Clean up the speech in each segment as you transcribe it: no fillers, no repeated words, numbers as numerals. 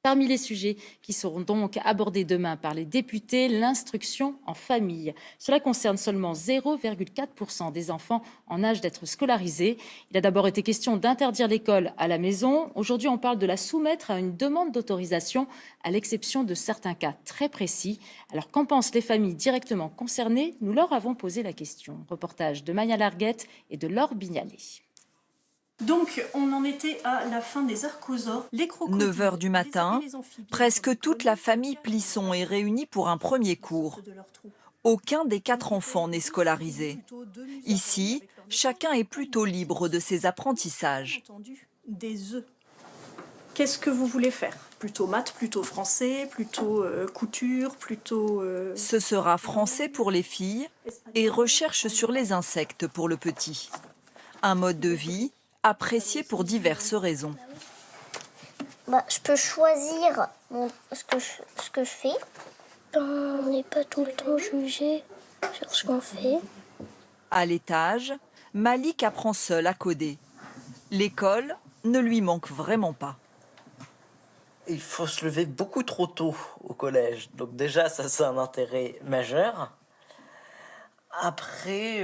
Parmi les sujets qui seront donc abordés demain par les députés, l'instruction en famille. Cela concerne seulement 0,4% des enfants en âge d'être scolarisés. Il a d'abord été question d'interdire l'école à la maison. Aujourd'hui, on parle de la soumettre à une demande d'autorisation, à l'exception de certains cas très précis. Alors, qu'en pensent les familles directement concernées? Nous leur avons posé la question. Reportage de Maya Larguette et de Laure Bignalet. Donc, on en était à la fin des archosaures. 9 h du matin, presque toute la famille Plisson est réunie pour un premier cours. Aucun des 4 enfants n'est scolarisé. Ici, chacun est plutôt libre de ses apprentissages. Des œufs. Qu'est-ce que vous voulez faire? Plutôt maths, plutôt français, plutôt couture, plutôt... Ce sera français pour les filles et recherche sur les insectes pour le petit. Un mode de vie apprécié pour diverses raisons. Je peux choisir ce que je fais. On n'est pas tout le temps jugé sur ce qu'on fait. À l'étage, Malik apprend seul à coder. L'école ne lui manque vraiment pas. Il faut se lever beaucoup trop tôt au collège. Donc déjà, ça c'est un intérêt majeur. Après,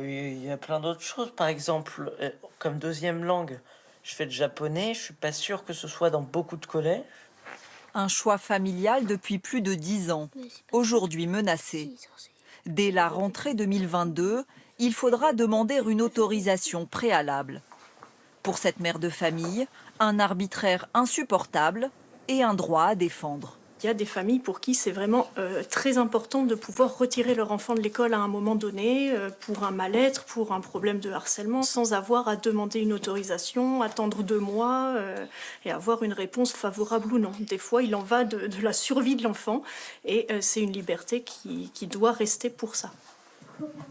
il y a plein d'autres choses. Par exemple, comme deuxième langue, je fais le japonais. Je suis pas sûre que ce soit dans beaucoup de collèges. Un choix familial depuis plus de 10 ans, aujourd'hui menacé. Dès la rentrée 2022, il faudra demander une autorisation préalable. Pour cette mère de famille, un arbitraire insupportable et un droit à défendre. Il y a des familles pour qui c'est vraiment très important de pouvoir retirer leur enfant de l'école à un moment donné, pour un mal-être, pour un problème de harcèlement, sans avoir à demander une autorisation, attendre 2 mois et avoir une réponse favorable ou non. Des fois, il en va de la survie de l'enfant et c'est une liberté qui doit rester pour ça.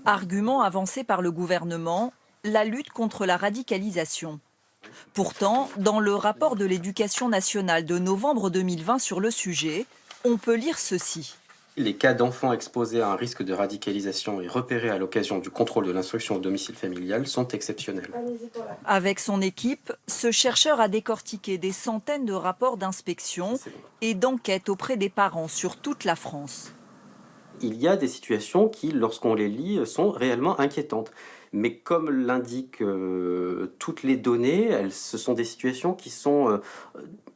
Argument avancé par le gouvernement, la lutte contre la radicalisation. Pourtant, dans le rapport de l'Éducation nationale de novembre 2020 sur le sujet, on peut lire ceci. Les cas d'enfants exposés à un risque de radicalisation et repérés à l'occasion du contrôle de l'instruction au domicile familial sont exceptionnels. Avec son équipe, ce chercheur a décortiqué des centaines de rapports d'inspection et d'enquêtes auprès des parents sur toute la France. Il y a des situations qui, lorsqu'on les lit, sont réellement inquiétantes. Mais comme l'indiquent toutes les données, ce sont des situations qui sont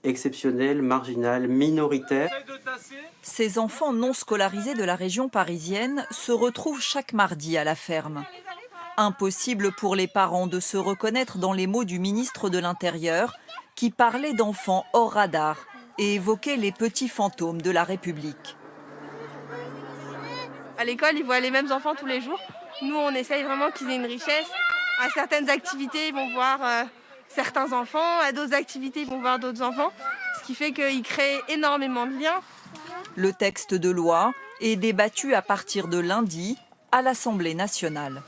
exceptionnelles, marginales, minoritaires. Ces enfants non scolarisés de la région parisienne se retrouvent chaque mardi à la ferme. Impossible pour les parents de se reconnaître dans les mots du ministre de l'Intérieur qui parlait d'enfants hors radar et évoquait les petits fantômes de la République. À l'école, ils voient les mêmes enfants tous les jours. Nous, on essaye vraiment qu'ils aient une richesse. À certaines activités, ils vont voir certains enfants. À d'autres activités, ils vont voir d'autres enfants. Ce qui fait qu'ils créent énormément de liens. Le texte de loi est débattu à partir de lundi à l'Assemblée nationale.